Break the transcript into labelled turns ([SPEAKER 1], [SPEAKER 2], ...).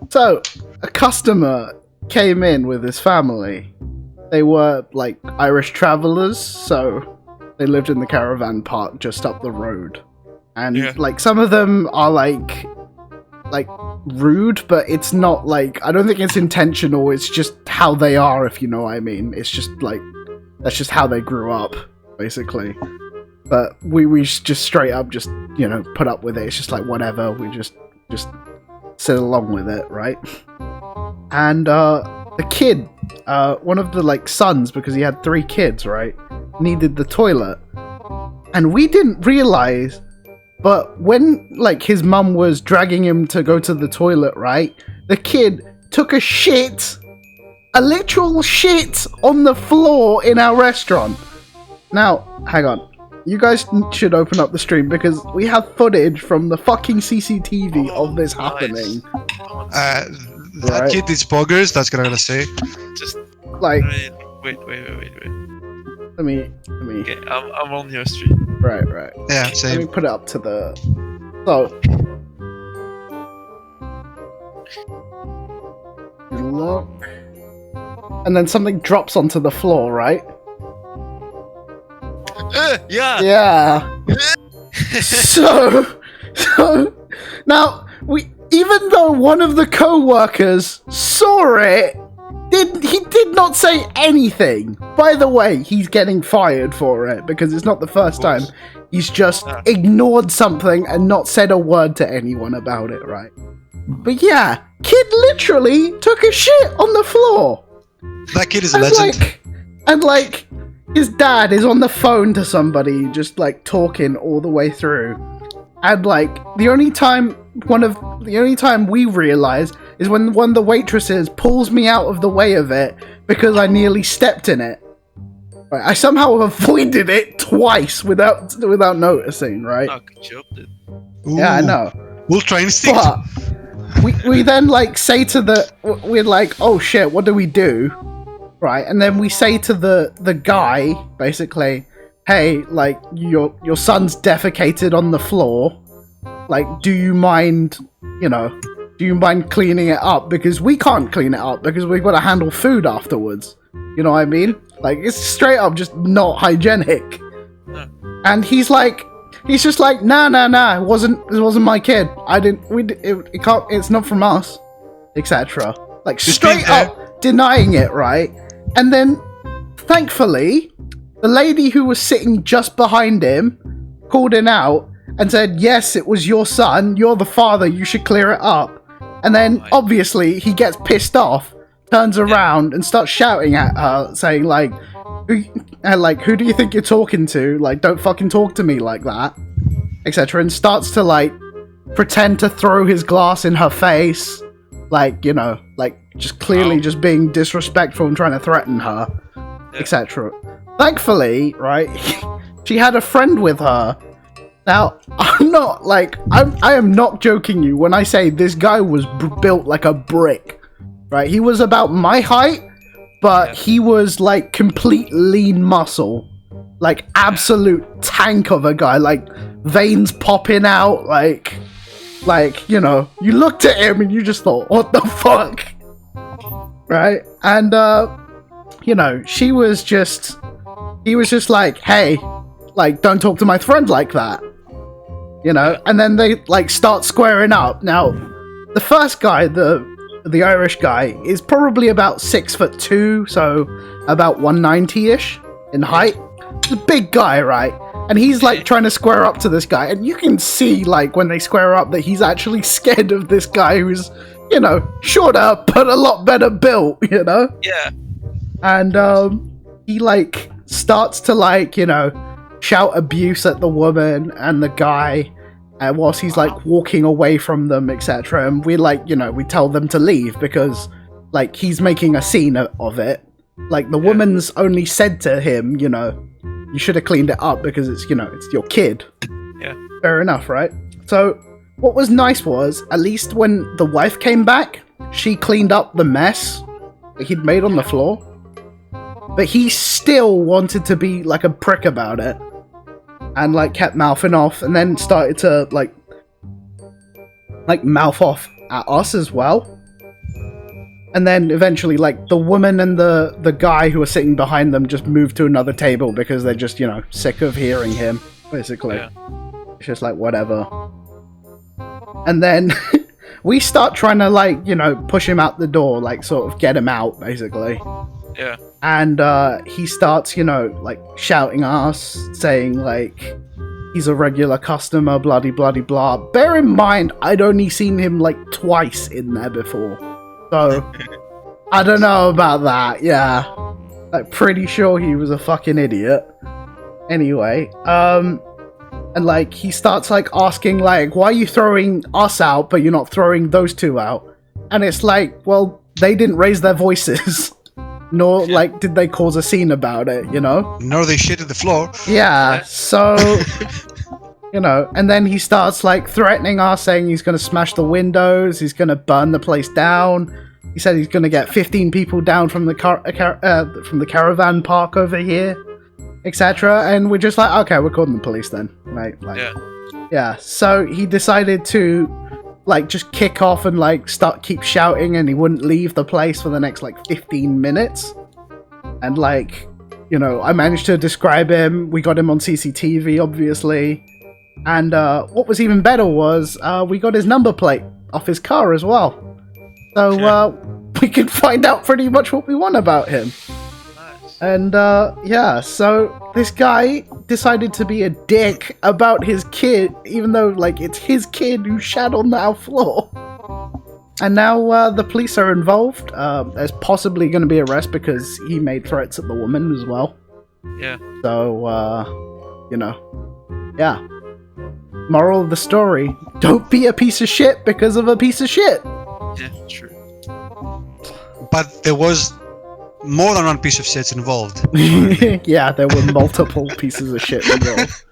[SPEAKER 1] So, a customer came in with his family. They were, like, Irish travellers, so they lived in the caravan park just up the road. And, like, some of them are, like, rude, but it's not, like, I don't think it's intentional, it's just how they are, if you know what I mean. It's just, like, that's just how they grew up, basically. But we just straight up just, you know, put up with it. It's just like, whatever, we just sit along with it, right? And, the kid, one of the, like, sons, because he had 3 kids, right, needed the toilet. And we didn't realize, but when, like, his mum was dragging him to go to the toilet, right, the kid took a shit, a literal shit, on the floor in our restaurant. Now, hang on. You guys should open up the stream, because we have footage from the fucking CCTV of this happening.
[SPEAKER 2] That kid is boggers, that's what I'm gonna say.
[SPEAKER 3] Just
[SPEAKER 1] Like,
[SPEAKER 3] wait.
[SPEAKER 1] let me.
[SPEAKER 3] Okay, I'm on your stream.
[SPEAKER 1] Right.
[SPEAKER 2] Yeah,
[SPEAKER 1] Let me
[SPEAKER 2] same.
[SPEAKER 1] put it up to the. So. Look. And then something drops onto the floor, right?
[SPEAKER 3] Yeah.
[SPEAKER 1] Yeah. so now even though one of the co-workers saw it, he did not say anything. By the way, he's getting fired for it because it's not the first time he's just ignored something and not said a word to anyone about it, right? But yeah, kid literally took a shit on the floor.
[SPEAKER 2] That kid is a legend.
[SPEAKER 1] And his dad is on the phone to somebody, just like talking all the way through. And like the only time we realize is when one of the waitresses pulls me out of the way of it because I nearly stepped in it. Right, I somehow avoided it twice without noticing, right?
[SPEAKER 3] Oh, good job, dude.
[SPEAKER 1] Yeah, I know.
[SPEAKER 2] Ultra instinct.
[SPEAKER 1] But we then like say to we're like, oh shit, what do we do? Right, and then we say to the guy, basically, hey, like, your son's defecated on the floor. Like, do you mind cleaning it up? Because we can't clean it up because we've got to handle food afterwards. You know what I mean? Like, it's straight up just not hygienic. And he's just like, nah, it wasn't my kid. It's not from us, etc. Like, straight up denying it, right? And then, thankfully, the lady who was sitting just behind him called him out and said, yes, it was your son, you're the father, you should clear it up. And then, obviously, he gets pissed off, turns around and starts shouting at her, saying, like, who do you think you're talking to? Like, don't fucking talk to me like that, etc. And starts to, like, pretend to throw his glass in her face, like, you know, like, just clearly just being disrespectful and trying to threaten her, etc. Thankfully, right, she had a friend with her. Now, I am not joking you when I say this guy was built like a brick, right? He was about my height, but he was like complete lean muscle, like absolute tank of a guy, like veins popping out, like, you know, you looked at him and you just thought, what the fuck? Right? And, you know, he was just like, hey, like, don't talk to my friend like that. You know? And then they, like, start squaring up. Now, the first guy, the Irish guy, is probably about 6'2", so about 190-ish in height. He's a big guy, right? And he's, like, trying to square up to this guy. And you can see, like, when they square up that he's actually scared of this guy who's, you know, shorter, but a lot better built, you know?
[SPEAKER 3] Yeah.
[SPEAKER 1] And, he, like, starts to, like, you know, shout abuse at the woman and the guy, whilst he's, like, walking away from them, etc. And we, like, you know, we tell them to leave because, like, he's making a scene of it. Like, the woman's only said to him, you know, you should have cleaned it up because it's, you know, it's your kid.
[SPEAKER 3] Yeah.
[SPEAKER 1] Fair enough, right? So, what was nice was, at least when the wife came back, she cleaned up the mess that he'd made on the floor. But he still wanted to be, like, a prick about it. And, like, kept mouthing off, and then started to, like mouth off at us as well. And then eventually, like, the woman and the guy who are sitting behind them just move to another table because they're just, you know, sick of hearing him, basically.
[SPEAKER 3] Yeah.
[SPEAKER 1] It's just like, whatever. And then we start trying to, like, you know, push him out the door, like, sort of get him out, basically.
[SPEAKER 3] Yeah.
[SPEAKER 1] And he starts, you know, like, shouting at us, saying, like, he's a regular customer, bloody, bloody, blah. Bear in mind, I'd only seen him, like, twice in there before. So, I don't know about that, yeah. Like, pretty sure he was a fucking idiot. Anyway, and, like, he starts, like, asking, like, why are you throwing us out, but you're not throwing those two out? And it's like, well, they didn't raise their voices. Nor, like, did they cause a scene about it, you know?
[SPEAKER 2] Nor they shit at the floor.
[SPEAKER 1] Yeah, so... You know, and then he starts, like, threatening us, saying he's gonna smash the windows, he's gonna burn the place down. He said he's gonna get 15 people down from the caravan park over here, etc. And we're just like, okay, we're calling the police then, right? Like, yeah. So he decided to, like, just kick off and, like, keep shouting, and he wouldn't leave the place for the next, like, 15 minutes. And, like, you know, I managed to describe him. We got him on CCTV, obviously. And what was even better was we got his number plate off his car as well. So we could find out pretty much what we want about him.
[SPEAKER 3] Nice.
[SPEAKER 1] And yeah, so this guy decided to be a dick about his kid, even though, like, it's his kid who shat on our floor. And now the police are involved. There's possibly going to be arrest because he made threats at the woman as well.
[SPEAKER 3] Yeah.
[SPEAKER 1] So, you know, yeah. Moral of the story, don't be a piece of shit because of a piece of shit.
[SPEAKER 3] Yeah, true.
[SPEAKER 2] But there was more than one piece of shit involved.
[SPEAKER 1] Yeah, there were multiple pieces of shit involved.